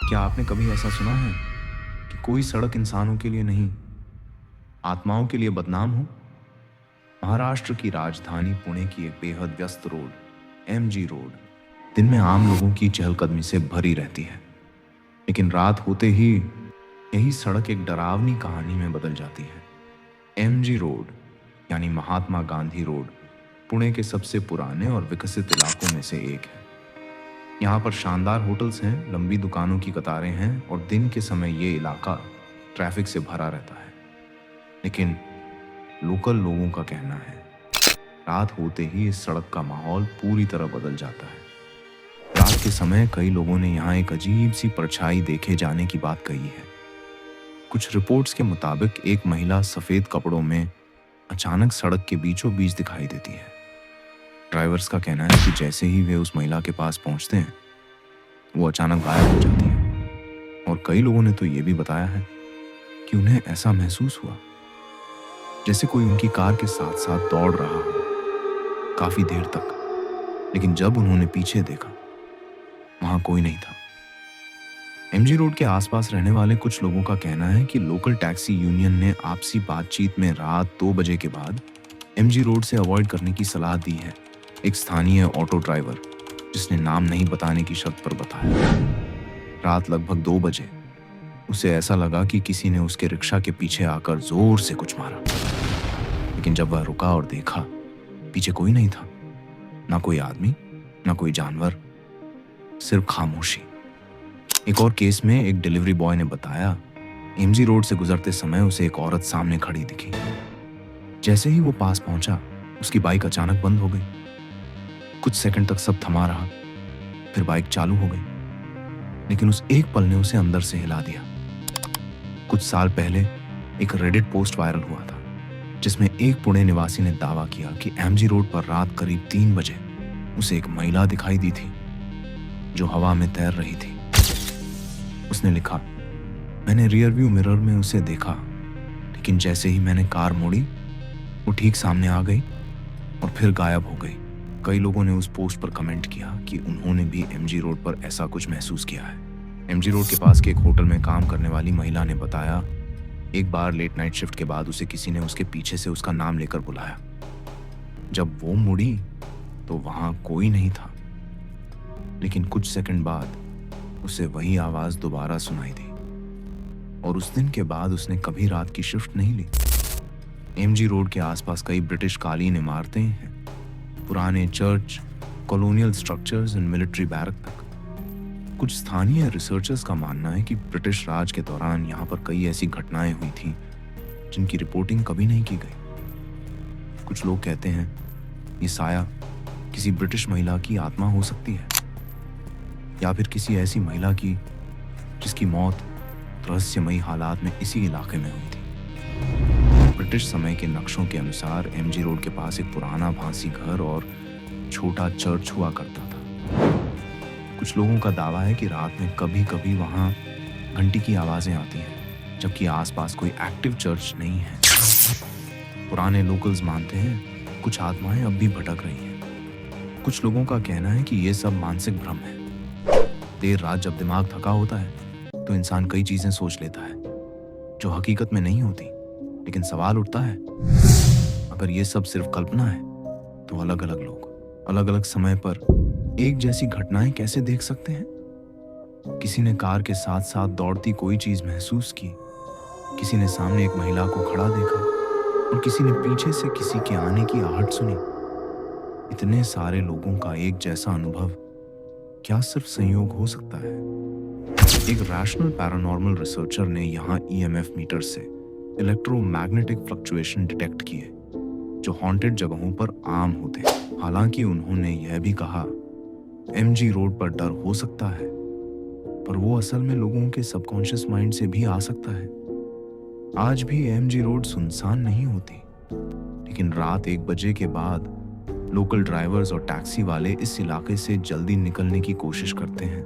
क्या आपने कभी ऐसा सुना है कि कोई सड़क इंसानों के लिए नहीं, आत्माओं के लिए बदनाम हो? महाराष्ट्र की राजधानी पुणे की एक बेहद व्यस्त रोड, एमजी रोड, दिन में आम लोगों की चहलकदमी से भरी रहती है, लेकिन रात होते ही यही सड़क एक डरावनी कहानी में बदल जाती है। एमजी रोड यानी महात्मा गांधी रोड पुणे के सबसे पुराने और विकसित इलाकों में से एक है। यहाँ पर शानदार होटल्स हैं, लंबी दुकानों की कतारें हैं और दिन के समय ये इलाका ट्रैफिक से भरा रहता है। लेकिन लोकल लोगों का कहना है रात होते ही इस सड़क का माहौल पूरी तरह बदल जाता है। रात के समय कई लोगों ने यहाँ एक अजीब सी परछाई देखे जाने की बात कही है। कुछ रिपोर्ट्स के मुताबिक एक महिला सफेद कपड़ों में अचानक सड़क के बीचों बीच दिखाई देती है। ड्राइवर्स का कहना है कि जैसे ही वे उस महिला के पास पहुंचते हैं वो अचानक गायब हो जाती है, और कई लोगों ने तो ये भी बताया है कि उन्हें ऐसा महसूस हुआ जैसे कोई उनकी कार के साथ साथ दौड़ रहा हो काफी देर तक। लेकिन जब उन्होंने पीछे देखा वहां कोई नहीं था। एमजी रोड के आसपास रहने वाले कुछ लोगों का कहना है कि लोकल टैक्सी यूनियन ने आपसी बातचीत में रात 2 बजे के बाद एमजी रोड से अवॉइड करने की सलाह दी है। एक स्थानीय ऑटो ड्राइवर, जिसने नाम नहीं बताने की शर्त पर बताया, रात लगभग 2 बजे उसे ऐसा लगा कि किसी ने उसके रिक्शा के पीछे आकर जोर से कुछ मारा। लेकिन जब वह रुका और देखा, पीछे कोई नहीं था, ना कोई आदमी ना कोई जानवर, सिर्फ खामोशी। एक और केस में एक डिलीवरी बॉय ने बताया एमजी रोड से गुजरते समय उसे एक औरत सामने खड़ी दिखी। जैसे ही वो पास पहुंचा उसकी बाइक अचानक बंद हो गई। कुछ सेकंड तक सब थमा रहा, फिर बाइक चालू हो गई, लेकिन उस एक पल ने उसे अंदर से हिला दिया। कुछ साल पहले एक रेडिट पोस्ट वायरल हुआ था जिसमें एक पुणे निवासी ने दावा किया कि एमजी रोड पर रात करीब 3 बजे उसे एक महिला दिखाई दी थी जो हवा में तैर रही थी। उसने लिखा, मैंने रियर व्यू मिरर में उसे देखा, लेकिन जैसे ही मैंने कार मोड़ी वो ठीक सामने आ गई और फिर गायब हो गई। कई लोगों ने उस पोस्ट पर कमेंट किया कि उन्होंने भी एमजी रोड पर ऐसा कुछ महसूस किया है। एमजी रोड के पास के एक होटल में काम करने वाली महिला ने बताया, एक बार लेट नाइट शिफ्ट के बाद उसे किसी ने उसके पीछे से उसका नाम लेकर बुलाया। जब वो मुड़ी तो वहां कोई नहीं था, लेकिन कुछ सेकंड बाद उसे वही आवाज दोबारा सुनाई दी, और उस दिन के बाद उसने कभी रात की शिफ्ट नहीं ली। एमजी रोड के आसपास कई ब्रिटिश कालीन इमारतें हैं, पुराने church, colonial structures and military barrack तक। कुछ स्थानीय रिसर्चर्स का मानना है कि ब्रिटिश राज के दौरान यहाँ पर कई ऐसी घटनाएं हुई थी जिनकी रिपोर्टिंग कभी नहीं की गई। कुछ लोग कहते हैं ये साया किसी ब्रिटिश महिला की आत्मा हो सकती है, या फिर किसी ऐसी महिला की जिसकी मौत रहस्यमयी हालात में इसी इलाके में हुई थी। ब्रिटिश समय के नक्शों के अनुसार एमजी रोड के पास एक पुराना भांसी घर और छोटा चर्च हुआ करता था। कुछ लोगों का दावा है कि रात में कभी कभी वहां घंटी की आवाजें आती हैं, जबकि आसपास कोई एक्टिव चर्च नहीं है। पुराने लोकल्स मानते हैं कुछ आत्माएं अब भी भटक रही हैं। कुछ लोगों का कहना है कि यह सब मानसिक भ्रम है। देर रात जब दिमाग थका होता है तो इंसान कई चीजें सोच लेता है जो हकीकत में नहीं होती, लेकिन सवाल उठता है अगर ये सब सिर्फ कल्पना है तो अलग अलग लोग अलग अलग समय पर एक जैसी घटनाएं कैसे देख सकते हैं? किसी ने कार के साथ साथ दौड़ती कोई चीज महसूस की, किसी ने सामने एक महिला को खड़ा देखा, और किसी ने पीछे से किसी के आने की आहट सुनी। इतने सारे लोगों का एक जैसा अनुभव क्या सिर्फ संयोग हो सकता है? एक रैशनल पैरानॉर्मल रिसर्चर ने यहाँ ईएमएफ मीटर से इलेक्ट्रोमैग्नेटिक फ्लक्चुएशन डिटेक्ट किए जो हॉन्टेड जगहों पर आम होते हैं। हालांकि उन्होंने यह भी कहा एमजी रोड पर डर हो सकता है, पर वो असल में लोगों के सबकॉन्शियस माइंड से भी आ सकता है। आज भी एमजी रोड सुनसान नहीं होती, लेकिन रात 1 बजे के बाद लोकल ड्राइवर्स और टैक्सी वाले इस इलाके से जल्दी निकलने की कोशिश करते हैं।